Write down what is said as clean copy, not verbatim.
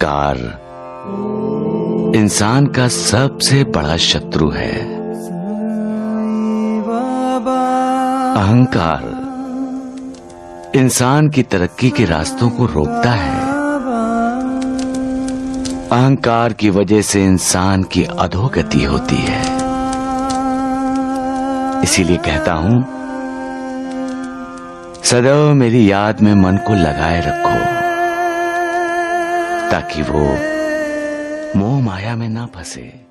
अहंकार इंसान का सबसे बड़ा शत्रु है। अहंकार इंसान की तरक्की के रास्तों को रोकता है। अहंकार की वजह से इंसान की अधोगति होती है। इसीलिए कहता हूं, सदैव मेरी याद में मन को लगाए रखो, ताकि वो मोह माया में ना फंसे।